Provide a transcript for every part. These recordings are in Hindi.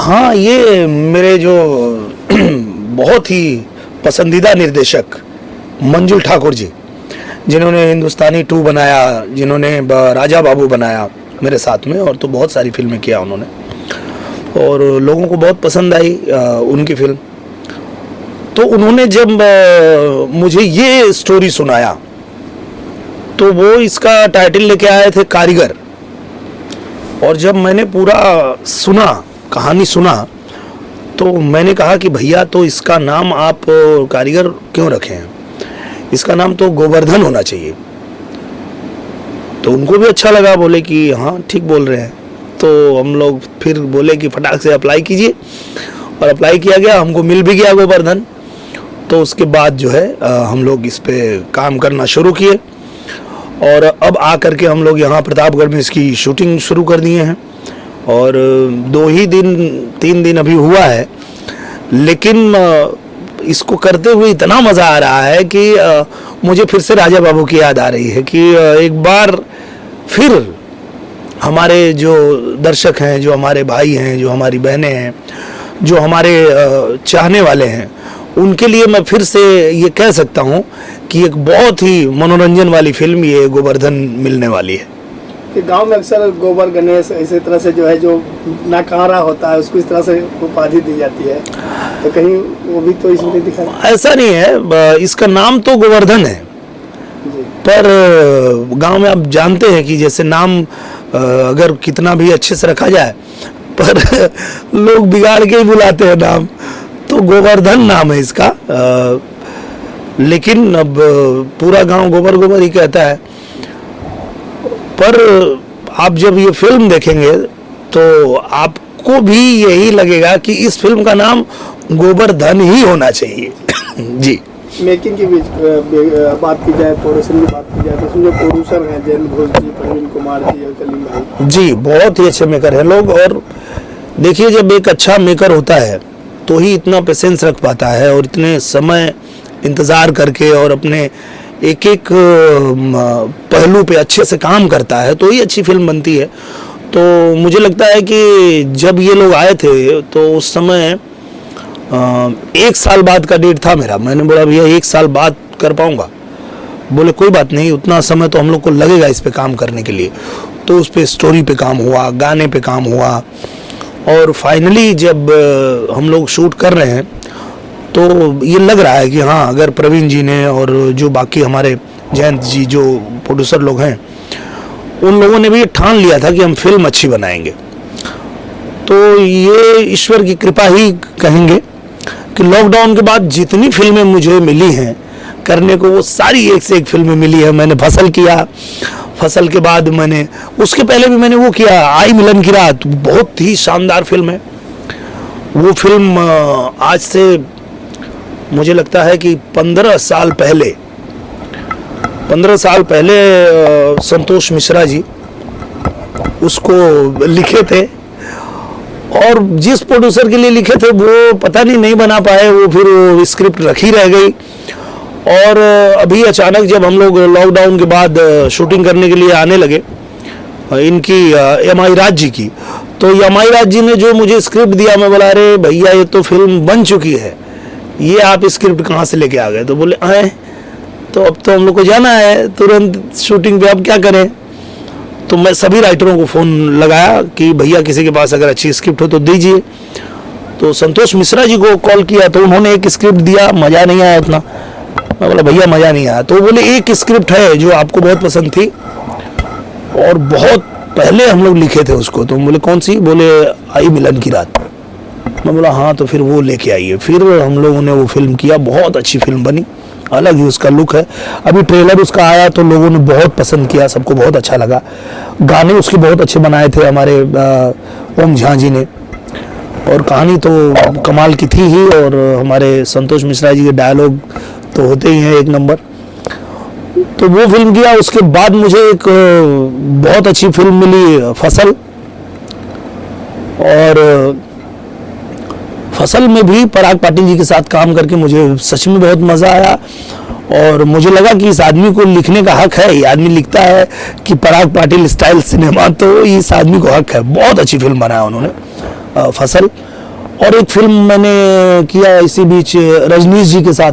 हाँ, ये मेरे जो बहुत ही पसंदीदा निर्देशक मंजुल ठाकुर जी, जिन्होंने हिंदुस्तानी 2 बनाया, जिन्होंने राजा बाबू बनाया मेरे साथ में, और तो बहुत सारी फिल्में किया उन्होंने, और लोगों को बहुत पसंद आई उनकी फिल्म। तो उन्होंने जब मुझे ये स्टोरी सुनाया तो वो इसका टाइटल लेके आए थे कारीगर, और जब मैंने पूरा सुना, कहानी सुना, तो मैंने कहा कि भैया तो इसका नाम आप कारीगर क्यों रखे हैं, इसका नाम तो गोवर्धन होना चाहिए। तो उनको भी अच्छा लगा, बोले कि हाँ ठीक बोल रहे हैं। तो हम लोग फिर बोले कि फटाक से अप्लाई कीजिए, और अप्लाई किया गया, हमको मिल भी गया गोवर्धन। तो उसके बाद जो है हम लोग इस पे काम करना शुरू किए, और अब आकर के हम लोग यहाँ प्रतापगढ़ में इसकी शूटिंग शुरू कर दिए हैं, और 3 दिन अभी हुआ है, लेकिन इसको करते हुए इतना मज़ा आ रहा है कि मुझे फिर से राजा बाबू की याद आ रही है कि एक बार फिर हमारे जो दर्शक हैं, जो हमारे भाई हैं, जो हमारी बहनें हैं, जो हमारे चाहने वाले हैं, उनके लिए मैं फिर से ये कह सकता हूँ कि एक बहुत ही मनोरंजन वाली फिल्म ये गोवर्धन मिलने वाली है। कि गांव में अक्सर गोबर गणेश इसी तरह से जो है, जो नाकारा होता है उसको इस तरह से उपाधि दी जाती है, तो कहीं वो भी तो इसमें दिखा? ऐसा नहीं है, इसका नाम तो गोवर्धन है, पर गांव में आप जानते हैं कि जैसे नाम अगर कितना भी अच्छे से रखा जाए, पर लोग बिगाड़ के ही बुलाते हैं नाम, तो गोवर्धन नाम है इसका। लेकिन अब पूरा गांव गोबर गोबर ही कहता है। पर आप जब ये फिल्म देखेंगे तो आपको भी यही लगेगा कि इस फिल्म का नाम गोवर्धन ही होना चाहिए। जी। मेकिंग की बात की जाए, प्रोडक्शन की बात की जाए, तो उसमें जो प्रोड्यूसर हैं जयंत घोष जी, प्रवीण कुमार जी और कलीम भाई जी, बहुत ही अच्छे मेकर हैं लोग। और देखिए, जब एक अच्छा मेकर होता है तो ही इतना पेशेंस रख पाता है, और इतने समय इंतज़ार करके और अपने एक एक पहलू पे अच्छे से काम करता है, तो ही अच्छी फिल्म बनती है। तो मुझे लगता है कि जब ये लोग आए थे तो उस समय 1 साल बाद का डेट था मेरा। मैंने बोला भैया 1 साल बाद कर पाऊंगा? बोले कोई बात नहीं, उतना समय तो हम लोग को लगेगा इस पे काम करने के लिए। तो उस पे स्टोरी पे काम हुआ, गाने पे काम हुआ, और फाइनली जब हम लोग शूट कर रहे हैं तो ये लग रहा है कि हाँ, अगर प्रवीण जी ने और जो बाकी हमारे जयंत जी जो प्रोड्यूसर लोग हैं, उन लोगों ने भी ठान लिया था कि हम फिल्म अच्छी बनाएंगे। तो ये ईश्वर की कृपा ही कहेंगे कि लॉकडाउन के बाद जितनी फिल्में मुझे मिली हैं करने को, वो सारी एक से एक फिल्में मिली है। मैंने फसल किया, फसल के बाद मैंने उसके पहले भी मैंने वो किया, आई मिलन की रात, बहुत ही शानदार फिल्म है वो फिल्म। आज से मुझे लगता है कि 15 साल पहले संतोष मिश्रा जी उसको लिखे थे, और जिस प्रोड्यूसर के लिए लिखे थे वो पता नहीं बना पाए, वो फिर वो स्क्रिप्ट रखी रह गई। और अभी अचानक जब हम लोग लॉकडाउन के बाद शूटिंग करने के लिए आने लगे इनकी एम.आई. राज जी की, तो एम.आई. राज जी ने जो मुझे स्क्रिप्ट दिया, मैं बोला अरे भैया ये तो फिल्म बन चुकी है, ये आप स्क्रिप्ट कहाँ से लेके आ गए? तो बोले आए, तो अब तो हम लोग को जाना है तुरंत शूटिंग पे, अब क्या करें? तो मैं सभी राइटरों को फ़ोन लगाया कि भैया किसी के पास अगर अच्छी स्क्रिप्ट हो तो दीजिए। तो संतोष मिश्रा जी को कॉल किया, तो उन्होंने एक स्क्रिप्ट दिया, मज़ा नहीं आया उतना। मैं बोला भैया मज़ा नहीं आया। तो बोले एक स्क्रिप्ट है जो आपको बहुत पसंद थी और बहुत पहले हम लोग लिखे थे उसको। तो बोले कौन सी? बोले आई मिलन की रात। मैं बोला हाँ, तो फिर वो लेके आइए। फिर हम लोगों ने वो फिल्म किया, बहुत अच्छी फिल्म बनी, अलग ही उसका लुक है। अभी ट्रेलर उसका आया तो लोगों ने बहुत पसंद किया, सबको बहुत अच्छा लगा। गाने उसके बहुत अच्छे बनाए थे हमारे ओम झा जी ने, और कहानी तो कमाल की थी ही, और हमारे संतोष मिश्रा जी के डायलॉग तो होते ही हैं एक नंबर। तो वो फिल्म किया। उसके बाद मुझे एक बहुत अच्छी फिल्म मिली फसल, और फसल में भी पराग पाटिल जी के साथ काम करके मुझे सच में बहुत मज़ा आया। और मुझे लगा कि इस आदमी को लिखने का हक है, ये आदमी लिखता है कि पराग पाटिल स्टाइल सिनेमा, तो इस आदमी को हक है। बहुत अच्छी फिल्म बनाया उन्होंने, फसल। और एक फिल्म मैंने किया इसी बीच रजनीश जी के साथ,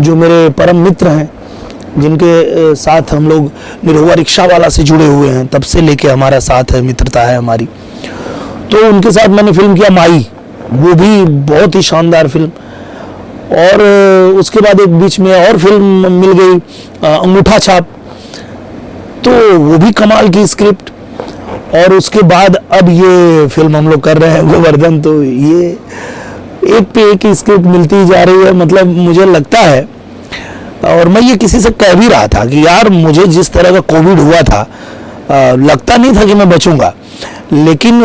जो मेरे परम मित्र हैं, जिनके साथ हम लोग निरहुआ रिक्शा वाला से जुड़े हुए हैं, तब से लेके हमारा साथ है, मित्रता है हमारी। तो उनके साथ मैंने फिल्म किया माई, वो भी बहुत ही शानदार फिल्म। और उसके बाद एक बीच में और फिल्म मिल गई अंगूठा छाप, तो वो भी कमाल की स्क्रिप्ट। और उसके बाद अब ये फिल्म हम लोग कर रहे हैं गोवर्धन, तो ये एक पे एक स्क्रिप्ट मिलती जा रही है। मतलब मुझे लगता है, और मैं ये किसी से कह भी रहा था कि यार मुझे जिस तरह का कोविड हुआ था, लगता नहीं था कि मैं बचूंगा, लेकिन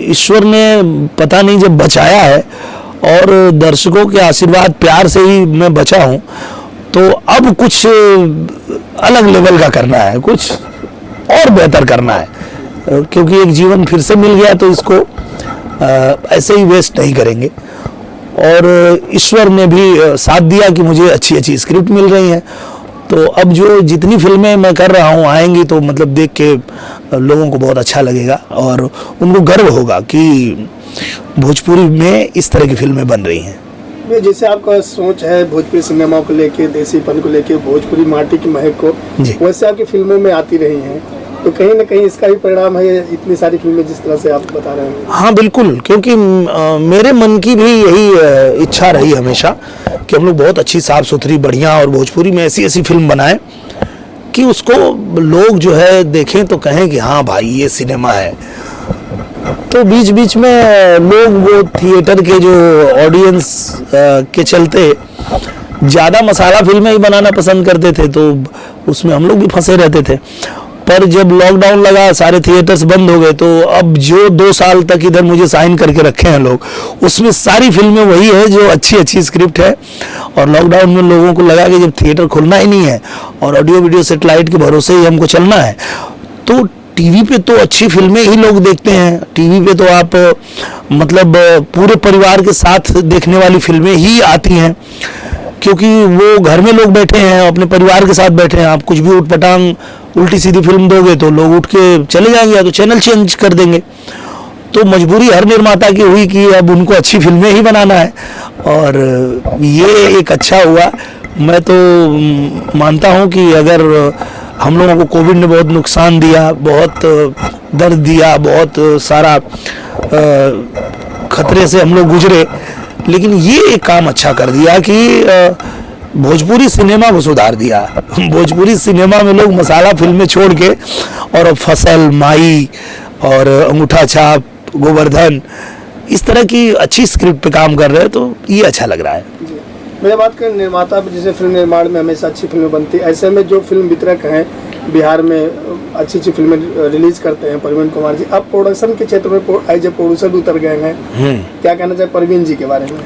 ईश्वर ने पता नहीं जब बचाया है, और दर्शकों के आशीर्वाद प्यार से ही मैं बचा हूं। तो अब कुछ अलग लेवल का करना है, कुछ और बेहतर करना है, क्योंकि एक जीवन फिर से मिल गया, तो इसको ऐसे ही वेस्ट नहीं करेंगे। और ईश्वर ने भी साथ दिया कि मुझे अच्छी अच्छी स्क्रिप्ट मिल रही हैं। तो अब जो जितनी फिल्में मैं कर रहा हूँ आएंगी, तो मतलब देख के लोगों को बहुत अच्छा लगेगा, और उनको गर्व होगा कि भोजपुरी में इस तरह की फिल्में बन रही हैं। ये जैसे आपका सोच है भोजपुरी सिनेमा को लेके, देसीपन को लेके, भोजपुरी माटी की महक को, वैसे आपकी फिल्मों में आती रही हैं, तो कहीं ना कहीं इसका भी परिणाम है इतनी सारी फिल्में जिस तरह से आप बता रहे हैं। हाँ बिल्कुल, क्योंकि मेरे मन की भी यही इच्छा रही हमेशा कि हम लोग बहुत अच्छी साफ सुथरी बढ़िया और भोजपुरी में ऐसी ऐसी फिल्म बनाएं कि उसको लोग जो है देखें तो कहें कि हाँ भाई ये सिनेमा है। तो बीच बीच में लोग वो थिएटर के जो ऑडियंस के चलते ज़्यादा मसाला फिल्में ही बनाना पसंद करते थे, तो उसमें हम लोग भी फंसे रहते थे। पर जब लॉकडाउन लगा, सारे थिएटर्स बंद हो गए, तो अब जो 2 साल तक इधर मुझे साइन करके रखे हैं लोग, उसमें सारी फिल्में वही है जो अच्छी अच्छी स्क्रिप्ट है। और लॉकडाउन में लोगों को लगा कि जब थिएटर खुलना ही नहीं है और ऑडियो वीडियो सेटेलाइट के भरोसे ही हमको चलना है, तो टीवी पे तो अच्छी फिल्में ही लोग देखते हैं। टीवी पे तो आप मतलब पूरे परिवार के साथ देखने वाली फिल्में ही आती हैं, क्योंकि वो घर में लोग बैठे हैं, अपने परिवार के साथ बैठे हैं। आप कुछ भी उठपटांग उल्टी सीधी फिल्म दोगे तो लोग उठ के चले जाएंगे, या तो चैनल चेंज कर देंगे। तो मजबूरी हर निर्माता की हुई कि अब उनको अच्छी फिल्में ही बनाना है, और ये एक अच्छा हुआ। मैं तो मानता हूँ कि अगर हम लोगों को कोविड ने बहुत नुकसान दिया, बहुत दर्द दिया, बहुत सारा खतरे से हम लोग गुजरे, लेकिन ये एक काम अच्छा कर दिया कि भोजपुरी सिनेमा को सुधार दिया। भोजपुरी सिनेमा में लोग मसाला फिल्में छोड़ के और अब फसल, माई और अंगूठा छाप, गोवर्धन, इस तरह की अच्छी स्क्रिप्ट पे काम कर रहे हैं, तो ये अच्छा लग रहा है। मैं बात करें निर्माता पे, जैसे फिल्म निर्माण में हमेशा अच्छी फिल्में बनती है, ऐसे में जो फिल्म वितरक हैं बिहार में अच्छी अच्छी फिल्में रिलीज करते हैं, परवीन कुमार जी, अब प्रोडक्शन के क्षेत्र में एज ए प्रोड्यूसर भी उतर गए हैं। क्या कहना चाहिए परवीन जी के बारे में?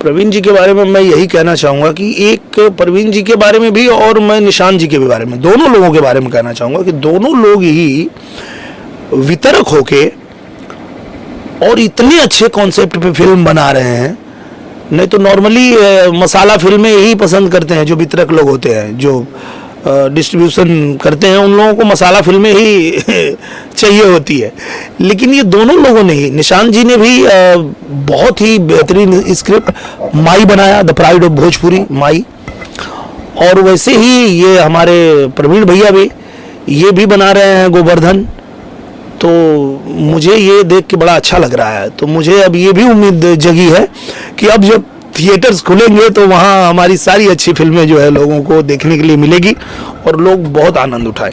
प्रवीण जी के बारे में मैं यही कहना चाहूँगा कि एक प्रवीण जी के बारे में भी, और मैं निशान जी के भी बारे में, दोनों लोगों के बारे में कहना चाहूँगा कि दोनों लोग ही वितरक होके और इतने अच्छे कॉन्सेप्ट पे फिल्म बना रहे हैं। नहीं तो नॉर्मली मसाला फिल्में यही पसंद करते हैं जो वितरक लोग होते हैं, जो डिस्ट्रीब्यूशन करते हैं, उन लोगों को मसाला फिल्में ही चाहिए होती है। लेकिन ये दोनों लोगों ने ही, निशान जी ने भी बहुत ही बेहतरीन स्क्रिप्ट माई बनाया, द प्राइड ऑफ भोजपुरी माई, और वैसे ही ये हमारे प्रवीण भैया भी ये भी बना रहे हैं गोवर्धन। तो मुझे ये देख के बड़ा अच्छा लग रहा है। तो मुझे अब ये भी उम्मीद जगी है कि अब जब थिएटर्स खुलेंगे तो वहाँ हमारी सारी अच्छी फिल्में जो है लोगों को देखने के लिए मिलेगी और लोग बहुत आनंद उठाएं।